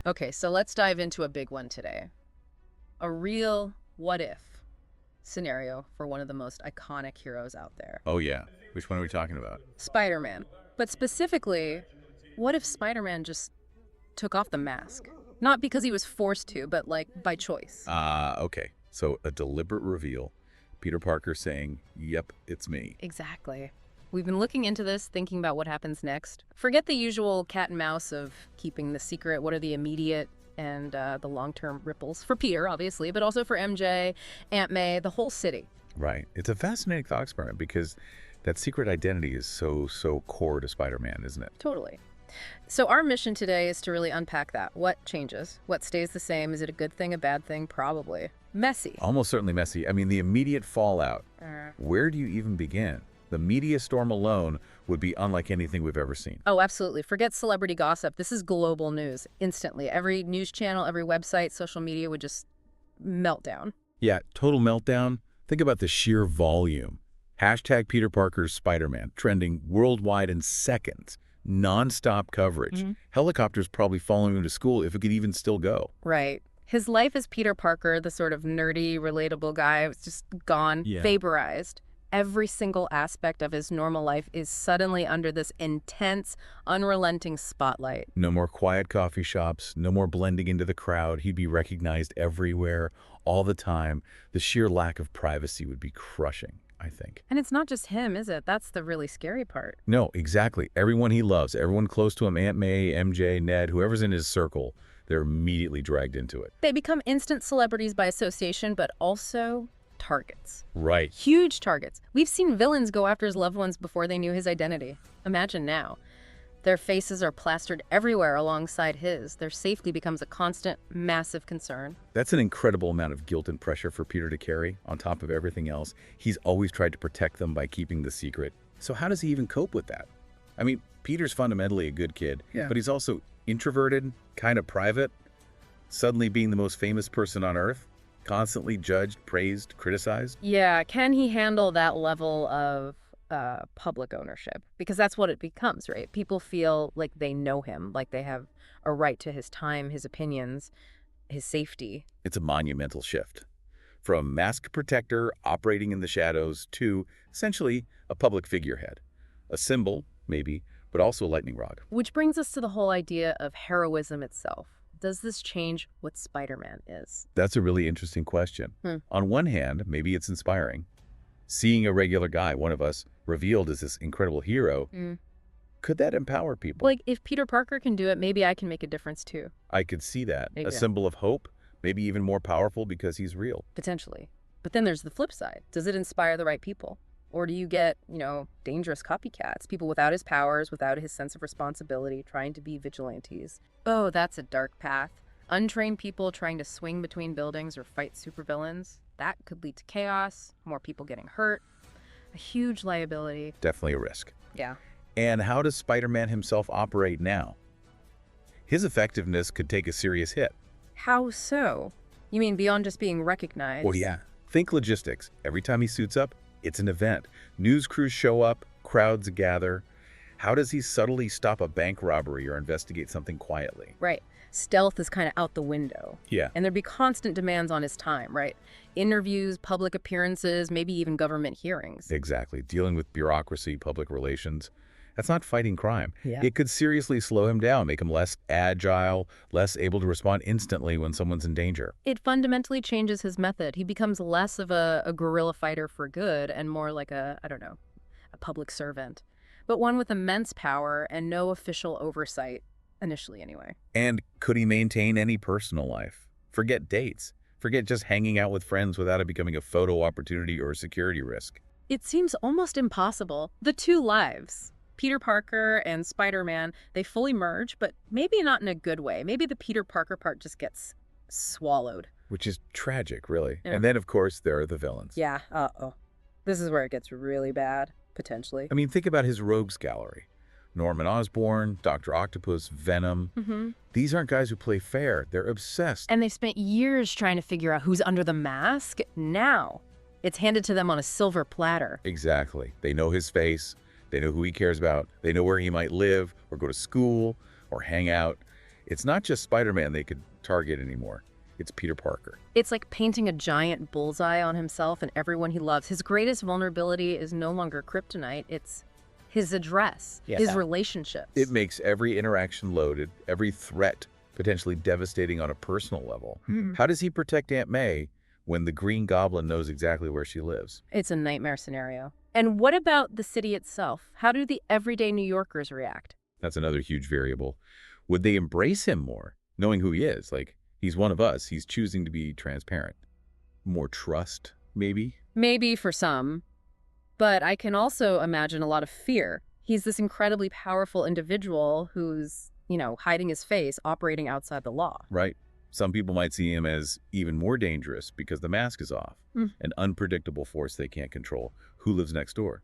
Okay, so let's dive into a big one today. A real what-if scenario for one of the most iconic heroes out there, Oh, yeah. Which one are we talking about? Spider-Man. But specifically, what if Spider-Man just took off the mask? Not because he was forced to, but like by choice. Okay. So a deliberate reveal. Peter Parker saying, yep, it's me. Exactly. We've been looking into this, thinking about what happens next. Forget the usual cat and mouse of keeping the secret. What are the immediate and the long-term ripples for Peter, obviously, but also for MJ, Aunt May, the whole city. Right. It's a fascinating thought experiment because that secret identity is so core to Spider-Man, isn't it? Totally. So our mission today is to really unpack that. What changes? What stays the same? Is it a good thing, a bad thing? Probably. Messy. Almost certainly messy. I mean, the immediate fallout. Where do you even begin? The media storm alone would be unlike anything we've ever seen. Oh, absolutely. Forget celebrity gossip. This is global news. Instantly. Every news channel, every website, social media would just melt down. Yeah, total meltdown. Think about the sheer volume. Hashtag Peter Parker's Spider-Man trending worldwide in seconds. Non-stop coverage. Helicopters probably following him to school if it could even still go. Right. His life as Peter Parker, the sort of nerdy, relatable guy, was just gone, Yeah. vaporized. Every single aspect of his normal life is suddenly under this intense, unrelenting spotlight. No more quiet coffee shops, no more blending into the crowd. He'd be recognized everywhere, all the time. The sheer lack of privacy would be crushing, I think. And it's not just him, is it? That's the really scary part. No, exactly. Everyone he loves, everyone close to him, Aunt May, MJ, Ned, whoever's in his circle, they're immediately dragged into it. They become instant celebrities by association, but also targets. Right. Huge targets. We've seen villains go after his loved ones before they knew his identity. Imagine now. Their faces are plastered everywhere alongside his. Their safety becomes a constant, massive concern. That's an incredible amount of guilt and pressure for Peter to carry. On top of everything else, he's always tried to protect them by keeping the secret. So how does he even cope with that? I mean, Peter's fundamentally a good kid, but he's also introverted, kind of private, suddenly being the most famous person on Earth, constantly judged, praised, criticized. Yeah, can he handle that level of public ownership? Because that's what it becomes, right? People feel like they know him, like they have a right to his time, his opinions, his safety. It's a monumental shift. From masked protector operating in the shadows to, essentially, a public figurehead. A symbol, maybe, but also a lightning rod. Which brings us to the whole idea of heroism itself. Does this change what Spider-Man is? That's a really interesting question. On one hand, maybe it's inspiring. Seeing a regular guy, one of us, revealed as this incredible hero, could that empower people? Like, if Peter Parker can do it, maybe I can make a difference too. I could see that. A Exactly. symbol of hope, maybe even more powerful because he's real. Potentially. But then there's the flip side. Does it inspire the right people? Or do you get, dangerous copycats, people without his powers, without his sense of responsibility, trying to be vigilantes? Oh, that's a dark path. Untrained people trying to swing between buildings or fight supervillains. That could lead to chaos, more people getting hurt, a huge liability. Definitely a risk. Yeah. And how does Spider-Man himself operate now? His effectiveness could take a serious hit. How so? You mean beyond just being recognized? Well, yeah. Think logistics. Every time he suits up, it's an event. News crews show up, crowds gather. How does he subtly stop a bank robbery or investigate something quietly? Right. Stealth is kind of out the window. Yeah. And there'd be constant demands on his time, right? Interviews, public appearances, maybe even government hearings. Exactly. Dealing with bureaucracy, public relations. That's not fighting crime. Yeah. It could seriously slow him down, make him less agile, less able to respond instantly when someone's in danger. It fundamentally changes his method. He becomes less of a guerrilla fighter for good and more like a public servant. But one with immense power and no official oversight, initially anyway. And could he maintain any personal life? Forget dates. Forget just hanging out with friends without it becoming a photo opportunity or a security risk. It seems almost impossible. The two lives, Peter Parker and Spider-Man, they fully merge, but maybe not in a good way. Maybe the Peter Parker part just gets swallowed. Which is tragic, really. Yeah. And then, of course, there are the villains. Yeah, this is where it gets really bad, potentially. I mean, think about his rogues gallery. Norman Osborn, Dr. Octopus, Venom. These aren't guys who play fair. They're obsessed. And they spent years trying to figure out who's under the mask. Now, it's handed to them on a silver platter. Exactly. They know his face. They know who he cares about. They know where he might live or go to school or hang out. It's not just Spider-Man they could target anymore. It's Peter Parker. It's like painting a giant bullseye on himself and everyone he loves. His greatest vulnerability is no longer kryptonite. It's his address, his relationships. It makes every interaction loaded, every threat potentially devastating on a personal level. How does he protect Aunt May when the Green Goblin knows exactly where she lives? It's a nightmare scenario. And what about the city itself? How do the everyday New Yorkers react? That's another huge variable. Would they embrace him more, knowing who he is? Like, he's one of us. He's choosing to be transparent. More trust, maybe? Maybe for some. But I can also imagine a lot of fear. He's this incredibly powerful individual who's, hiding his face, operating outside the law. Right. Some people might see him as even more dangerous because the mask is off. An unpredictable force they can't control. Who lives next door?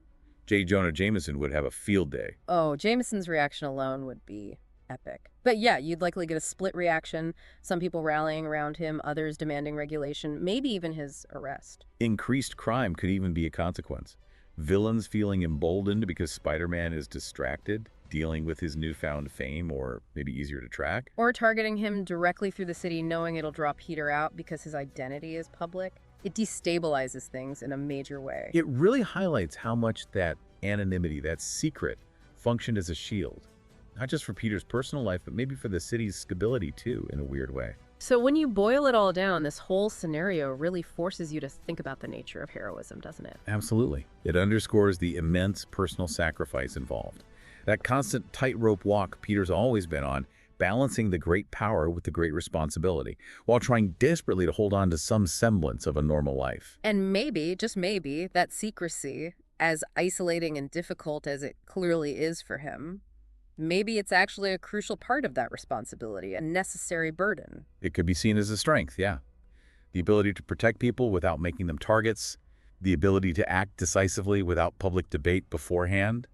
J. Jonah Jameson would have a field day. Oh, Jameson's reaction alone would be epic. But yeah, you'd likely get a split reaction. Some people rallying around him, others demanding regulation, maybe even his arrest. Increased crime could even be a consequence. Villains feeling emboldened because Spider-Man is distracted, dealing with his newfound fame, or maybe easier to track. Or targeting him directly through the city, knowing it'll draw Peter out because his identity is public. It destabilizes things in a major way. It really highlights how much that anonymity, that secret, functioned as a shield. Not just for Peter's personal life, but maybe for the city's stability too, in a weird way. So when you boil it all down, this whole scenario really forces you to think about the nature of heroism, doesn't it? Absolutely. It underscores the immense personal sacrifice involved. That constant tightrope walk Peter's always been on, balancing the great power with the great responsibility, while trying desperately to hold on to some semblance of a normal life. And maybe, just maybe, that secrecy, as isolating and difficult as it clearly is for him, maybe it's actually a crucial part of that responsibility, a necessary burden. It could be seen as a strength, yeah. The ability to protect people without making them targets, the ability to act decisively without public debate beforehand.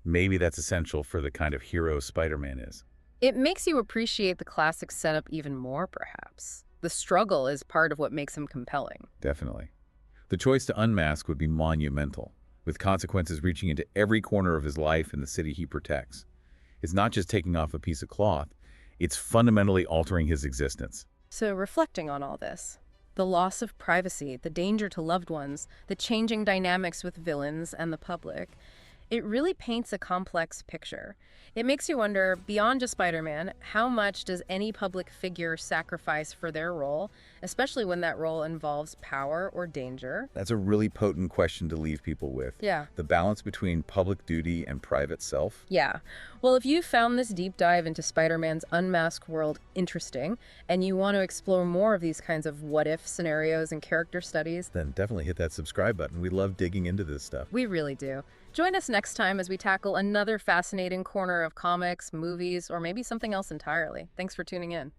Maybe that's essential for the kind of hero Spider-Man is. It makes you appreciate the classic setup even more, perhaps. The struggle is part of what makes him compelling. Definitely. The choice to unmask would be monumental, with consequences reaching into every corner of his life and the city he protects. It's not just taking off a piece of cloth, it's fundamentally altering his existence. So reflecting on all this, the loss of privacy, the danger to loved ones, the changing dynamics with villains and the public, it really paints a complex picture. It makes you wonder, beyond just Spider-Man, how much does any public figure sacrifice for their role, especially when that role involves power or danger? That's a really potent question to leave people with. Yeah. The balance between public duty and private self. Yeah. Well, if you found this deep dive into Spider-Man's unmasked world interesting, and you want to explore more of these kinds of what-if scenarios and character studies, Then definitely hit that subscribe button. We love digging into this stuff. we really do. Join us next time as we tackle another fascinating corner of comics, movies, or maybe something else entirely. Thanks for tuning in.